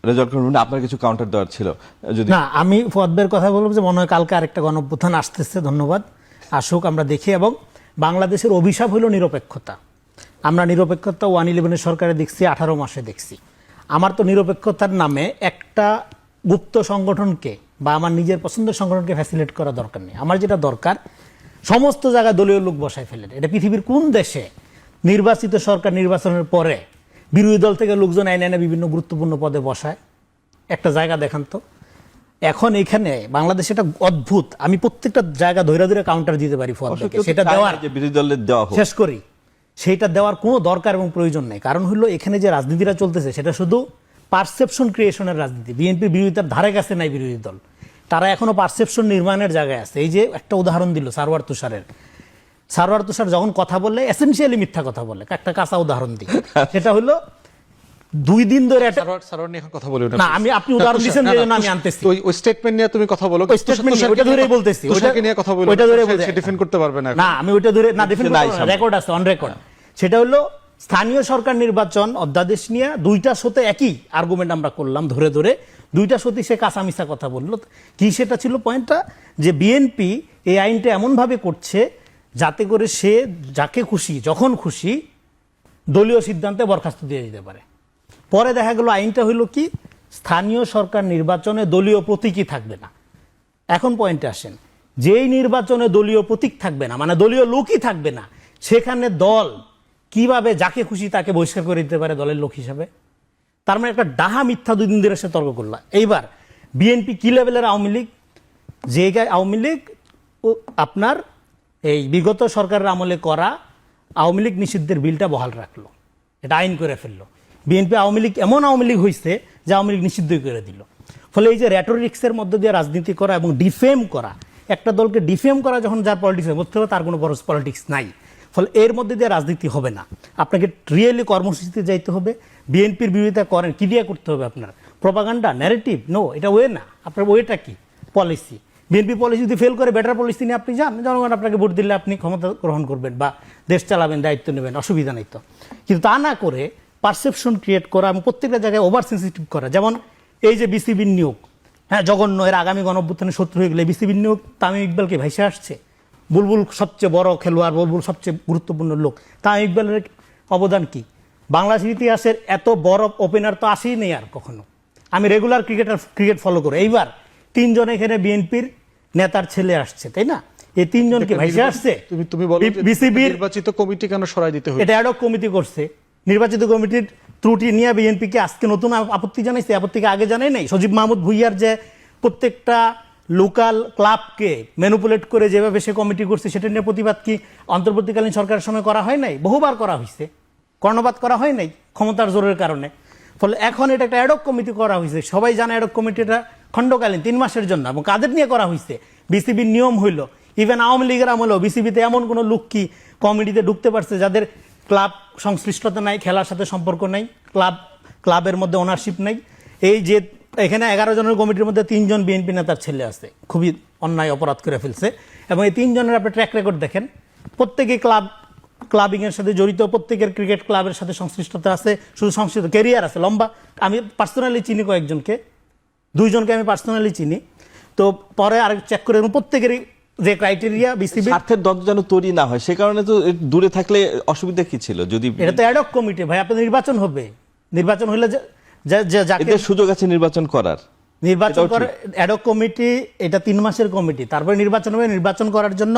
Result করুন, আপনার কিছু কাউন্টার দেওয়ার ছিল যদি। না, আমি ফুয়াদ ভাইয়ের কথা বলবো যে মনে হয় কালকে আরেকটা গণঅভ্যুত্থান আসতেছে, ধন্যবাদ, আসুক, আমরা দেখি। এবং বাংলাদেশের অভিশাপ হলো নিরপেক্ষতা। আমরা নিরপেক্ষতা 111 সরকারে দেখছি, 18 মাসে দেখছি। আমার তো নিরপেক্ষতার নামে একটা গুপ্ত সংগঠনকে বা আমার নিজের পছন্দের সংগঠনকে ফ্যাসিলিটেট করা দরকার নেই। আমার যেটা দরকার, সমস্ত জায়গায় দলীয় লোক বসায় ফেলেন। এটা পৃথিবীর কোন দেশে নির্বাচিত সরকার নির্বাচনের পরে বিরোধী দল থেকে লোকজন আইনে এনে বিভিন্ন গুরুত্বপূর্ণ পদে বসায়? একটা জায়গা দেখান তো। এখন এখানে বাংলাদেশে একটা অদ্ভুত, আমি প্রত্যেকটা জায়গা ধরে ধরে কাউন্টার দিতে পারি সেটা দেওয়ার, বিরোধী দলের দেওয়া শেষ করি, সেইটা দেওয়ার কোনো দরকার এবং প্রয়োজন নেই। কারণ হলো এখানে যে রাজনীতিটা চলতেছে সেটা শুধু পারসেপশন ক্রিয়েশনের রাজনীতি। বিএনপির বিরোধিতার ধারে কাছে নাই বিরোধী দল, তারা এখনো পারসেপশন নির্মাণের জায়গায় আছে। এই যে একটা উদাহরণ দিল সারওয়ার তুষারের, সারওয়ার তুষার যখন কথা বলে এসেনশিয়ালি মিথ্যা কথা বলে। একটা কাঁচা উদাহরণ দিই, সেটা হলো 2 দিন ধরে সারওয়ার নিয়ে এখন কথা বলি না, আমি আপনি উদাহরণ দিয়েছেন যে জন্য আমি আনতেছি। ওই স্টেটমেন্ট নিয়ে তুমি কথা বলো, ওই স্টেটমেন্ট ওইটা ধরেই বলতেছি, ওইটাকে নিয়ে কথা বলো, ওইটা ধরে বলতে সে ডিফেন্ড করতে পারবে না। না, আমি ওইটা ধরে না ডিফেন্ড করব না, রেকর্ড আছে, অন রেকর্ড। সেটা হলো স্থানীয় সরকার নির্বাচন অধ্যাদেশ নিয়ে 2টা শোতে একই আর্গুমেন্ট আমরা করলাম ধরে ধরে। 2টা শোতে সে কাঁচা মিছা কথা বললো। কি সেটা ছিল পয়েন্টটা, যে বিএনপি এই আইনটা এমনভাবে করছে যাতে করে সে যাকে খুশি যখন খুশি দলীয় সিদ্ধান্তে বরখাস্ত দিয়ে দিতে পারে। পরে দেখা গেল আইনটা হইল কি, স্থানীয় সরকার নির্বাচনে দলীয় প্রতীকই থাকবে না। এখন পয়েন্টে আসেন, যেই নির্বাচনে দলীয় প্রতীক থাকবে না, মানে দলীয় লোকই থাকবে না, সেখানে দল কিভাবে যাকে খুশি তাকে বহিষ্কার করে দিতে পারে দলের লোক হিসাবে? তার মানে একটা ডাহা মিথ্যা 2 দিন ধরে সে তর্ক করল। এইবার বিএনপি কি লেভেলের আওয়ামী লীগ, যে আওয়ামী লীগ আপনার এই বিগত সরকারের আমলে করা আওয়ামী লীগ নিষিদ্ধের বিলটা বহাল রাখলো, এটা আইন করে ফেললো। বিএনপি আওয়ামী লীগ এমন আওয়ামী লীগ হয়েছে যে আওয়ামী লীগ নিষিদ্ধ করে দিল। ফলে এই যে রেটোরিক্সের মধ্যে দিয়ে রাজনীতি করা এবং ডিফেম করা, একটা দলকে ডিফেম করা যখন যার পলিটিক্স বুঝতে হবে তার কোনো বড় পলিটিক্স নাই। ফলে এর মধ্যে দিয়ে রাজনীতি হবে না। আপনাকে রিয়েলি কর্মসূচিতে যাইতে হবে। বিএনপির বিরোধিতা করেন, কি দিয়ে করতে হবে আপনার? Propaganda, narrative? নো, এটা ওয়ে না। আপনার ওয়েটা কি? পলিসি। বিএনপি পলিসি যদি ফেল করে বেটার পলিসি নিয়ে আপনি যান, জনগণ আপনাকে ভোট দিলে আপনি ক্ষমতা গ্রহণ করবেন বা দেশ চালাবেন, দায়িত্ব নেবেন, অসুবিধা নেই তো। কিন্তু তা না করে পারসেপশন ক্রিয়েট করা এবং প্রত্যেকটা জায়গায় ওভার সেন্সিটিভ করা। যেমন এই যে বিসিবির নিয়োগ, হ্যাঁ জঘন্য, এর আগামী গণঅভ্যুত্থানের শত্রু হয়ে গেলে বিসিবির নিয়োগ তামিম ইকবালকে ভাইসে আসছে। বুলবুল সবচেয়ে বড় খেলোয়াড়, বুলবুল সবচেয়ে গুরুত্বপূর্ণ লোক, তামিম ইকবালের অবদান কি? বাংলাদেশের ইতিহাসের এত বড় ওপেনার তো আসেই নেই আর কখনো। আমি রেগুলার ক্রিকেট ফলো করি। এইবার 3 জন এখানে বিএনপির নেতার ছেলে আসছে, তাই না? এই 3 জনকে ভাইসে আসছে। তুমি বলো বিসিবির নির্বাচিত কমিটি কেন সরাই দিতে হবে? এটা অ্যাডহক কমিটি করছে। নির্বাচিত কমিটির ত্রুটি নিয়ে বিএনপিকে আজকে নতুন আপত্তি জানাইছে, আপত্তিকে আগে জানাই নাই। সজীব মাহমুদ ভুইয়ার যে প্রত্যেকটা লোকাল ক্লাবকে ম্যানিপুলেট করে যেভাবে সে কমিটি করছে, সেটা নিয়ে প্রতিবাদ কি অন্তর্বর্তীকালীন সরকারের সময় করা হয় নাই? বহুবার করা হয়েছে, কর্ণপাত করা হয় নাই ক্ষমতার জোরের কারণে। ফলে এখন এটা একটা অ্যাডহক কমিটি করা হয়েছে। সবাই জানে অ্যাডহক কমিটিটা খণ্ডকালীন 3 মাসের জন্য। এবং কাদের নিয়ে করা হয়েছে? বিসিবির নিয়ম হইল, ইভেন আওয়ামী লীগের আমলেও বিসিবিতে এমন কোনো লোক কি কমিটিতে ঢুকতে পারছে যাদের ক্লাব সংশ্লিষ্টতা নাই, খেলার সাথে সম্পর্ক নাই, ক্লাবের মধ্যে ওনারশিপ নাই? এই যে এখানে 11 জনের কমিটির মধ্যে 3 জন বিএনপি নেতার ছেলে আছে, খুবই অন্যায় অপরাধ করে ফেলছে। এবং এই 3 জনের আপনি ট্র্যাক রেকর্ড দেখেন, প্রত্যেকে ক্লাবিংয়ের সাথে জড়িত, প্রত্যেকের ক্রিকেট ক্লাবের সাথে সংশ্লিষ্টতা আছে, শুধু সংশ্লিষ্ট ক্যারিয়ার আছে লম্বা। আমি পার্সোনালি চিনি কয়েকজনকে, 2 জনকে আমি পার্সোনালি চিনি। তো পরে আরেক চেক করে প্রত্যেকেরই যে ক্রাইটেরিয়া বিসিবি স্বার্থের দ্বন্দ্ব যেন তৈরি না হয়, সে কারণে তো দূরে থাকলে অসুবিধা কি ছিল? যদি এটা তো অ্যাডহক কমিটি ভাই, আপনার নির্বাচন হবে, নির্বাচন হলে যাকে সুযোগ আছে নির্বাচন করার, নির্বাচন করে অ্যাডহক কমিটি, এটা 3 মাসের কমিটি, তারপরে নির্বাচন হবে। নির্বাচন করার জন্য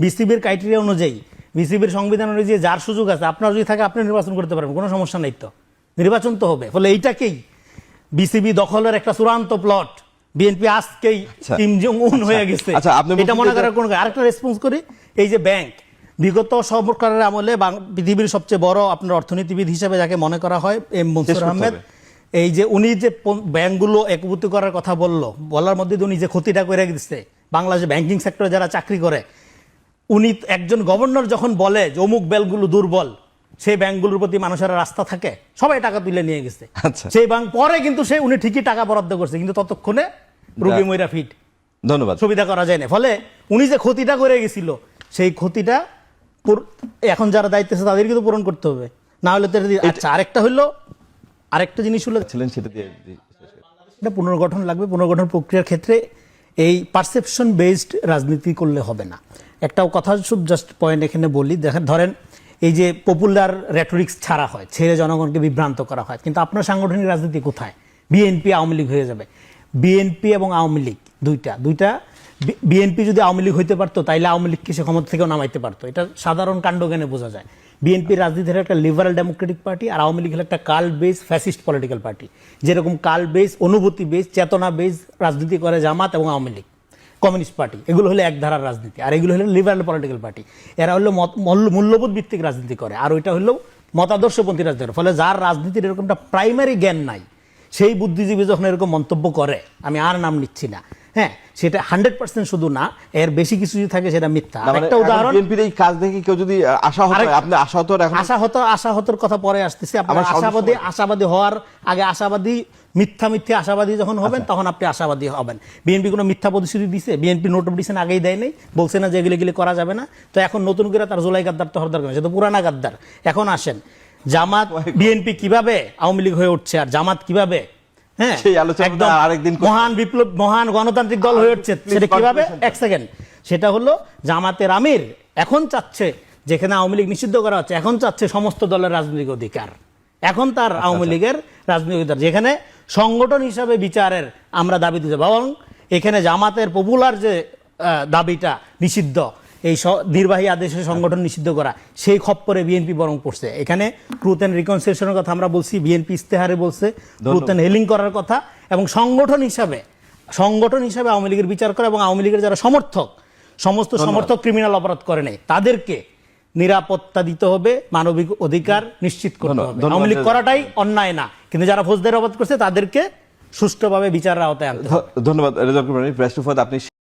বিসিবির ক্রাইটেরিয়া অনুযায়ী, বিসিবির সংবিধান অনুযায়ী যার সুযোগ আছে, আপনার যদি থাকে আপনি নির্বাচন করতে পারবেন, কোনো সমস্যা নেই। তো নির্বাচন তো হবে। ফলে এইটাকেই বিসিবি দখলের একটা চূড়ান্ত প্লট। বিএনপি আজকেই কিম জং উন হয়ে গেছে, এটা মনে করার কোনো। আরেকটা রেসপন্স করি, এই যে ব্যাংক, বিগত সরকারের আমলে পৃথিবীর সবচেয়ে বড় আপনার অর্থনীতিবিদ হিসেবে যাকে মনে করা হয় এম মনসুর আহমেদ, এই যে উনি যে ব্যাংকগুলো একভূত করার কথা বলার মধ্যে উনি যে ক্ষতিটা করে দিচ্ছে বাংলাদেশে ব্যাংকিং সেক্টরে যারা চাকরি করে, উনি একজন গভর্নর যখন বলে যে অমুক ব্যাংকগুলো দুর্বল, সেই ব্যাংকগুলোর প্রতি মানুষের রাস্তা থাকে, সবাই টাকা তুলে নিয়ে গেছে। সেই ব্যাংক পরে কিন্তু উনি ঠিকই টাকা বরাদ্দ করছে, কিন্তু ততক্ষণে রুগী মইরা ফিট, ধন্যবাদ, সুবিধা করা যায় না। ফলে উনি যে ক্ষতিটা করে গেছিল, সেই ক্ষতিটা এখন যারা দায়িত্ব আছে তাদের কিন্তু পূরণ করতে হবে, না হলে তো। আচ্ছা, আরেকটা হইলো আরেকটা জিনিস হলো ছিলেন সেটা দিয়ে এটা পুনর্গঠন লাগবে। পুনর্গঠন প্রক্রিয়ার ক্ষেত্রে এই পারসেপশন বেসড রাজনীতি করলে হবে না। একটা কথা শুধু জাস্ট পয়েন্ট এখানে বলি, দেখেন ধরেন এই যে পপুলার রেটরিক্স ছাড়া হয়, ছেড়ে জনগণকে বিভ্রান্ত করা হয়, কিন্তু আপনার সাংগঠনিক রাজনীতি কোথায়? বিএনপি আওয়ামী লীগ হয়ে যাবে। বিএনপি এবং আওয়ামী লীগ দুইটা বিএনপি যদি আওয়ামী লীগ হইতে পারতো তাইলে আওয়ামী লীগকে সে ক্ষমতা থেকেও নামাইতে পারতো। এটা সাধারণ কাণ্ডজ্ঞানে বোঝা যায়। বিএনপি রাজনীতির একটা লিবারাল ডেমোক্রেটিক পার্টি, আর আওয়ামী লীগ হলো একটা কাল বেস ফ্যাসিস্ট পলিটিক্যাল পার্টি। যেরকম কাল বেস, অনুভূতি বেস, চেতনা বেস রাজনীতি করে জামাত এবং আওয়ামী লীগ, কমিউনিস্ট পার্টি, এগুলো হলো এক ধারার রাজনীতি। আর এগুলো হলো লিবারাল পলিটিক্যাল পার্টি। এরা হলো মূল্যবোধ ভিত্তিক রাজনীতি করে, আর ওইটা হলো মতাদর্শপন্থী রাজনীতি। ফলে যার রাজনীতির এরকমটা প্রাইমারি জ্ঞান নাই, সেই বুদ্ধিজীবী যখন এরকম মন্তব্য করে, আমি আর নাম নিচ্ছি না, হ্যাঁ, সেটা 100% শুধু না, এর বেশি কিছু যদি থাকে সেটা মিথ্যা। একটা উদাহরণ, বিএনপির এই কাজ দেখে কেউ যদি আশাহত হয়, আপনি আশাহত এখন আশাহতর কথা পরে আসতেছি। আপনার আশাবাদী হওয়ার আগে মিথ্যা আশাবাদী যখন হবেন তখন আপনি আশাবাদী হবেন। বিএনপি কোনো মিথ্যা প্রতিশ্রুতি দিছে? বিএনপি নোটিফিকেশন আগেই দেয় নাই, বলছে না যে এগুলি করা যাবে না। তো এখন নতুন করে তার জুলাই গাদ্দার তো হওয়ার দরকার নেই, সে তো পুরানা গাদ্দার। এখন আসেন, জামাত বিএনপি কিভাবে আওয়ামী লীগ হয়ে উঠছে আর জামাত কিভাবে মহান গণতান্ত্রিক দল হয়ে উঠছে, সেটা কিভাবে? এক সেকেন্ড, সেটা হলো জামাতের আমির এখন চাচ্ছে, যেখানে আওয়ামী লীগ নিষিদ্ধ করা হচ্ছে, এখন চাচ্ছে সমস্ত দলের রাজনৈতিক অধিকার। এখন তার আওয়ামী লীগের রাজনৈতিক অধিকার, যেখানে সংগঠন হিসাবে বিচারের আমরা দাবি দিতে, এবং এখানে জামাতের পপুলার যে দাবিটা নিষিদ্ধ, এই নির্বাহী আদেশে সংগঠন নিষিদ্ধ করা, সেই খপ্পরে বিএনপি বরং পড়ছে। এখানে ট্রুথ অ্যান্ড রিকনসিলিয়েশনের কথা আমরা বলছি, বিএনপি ইস্তেহারে বলছে ট্রুথ অ্যান্ড হিলিং করার কথা, এবং সংগঠন হিসাবে আওয়ামী লীগের বিচার করা, এবং আওয়ামী লীগের যারা সমস্ত সমর্থক ক্রিমিনাল অপরাধ করে নেই তাদেরকে নিরাপত্তা দিতে হবে, মানবিক অধিকার নিশ্চিত করতে হবে। আওয়ামী লীগ করাটাই অন্যায় না, কিন্তু যারা ফৌজদারি অপরাধ করছে তাদেরকে সুষ্ঠুভাবে বিচারের আওতায় আনতে হবে। ধন্যবাদ রেজাউল করিম। আপনি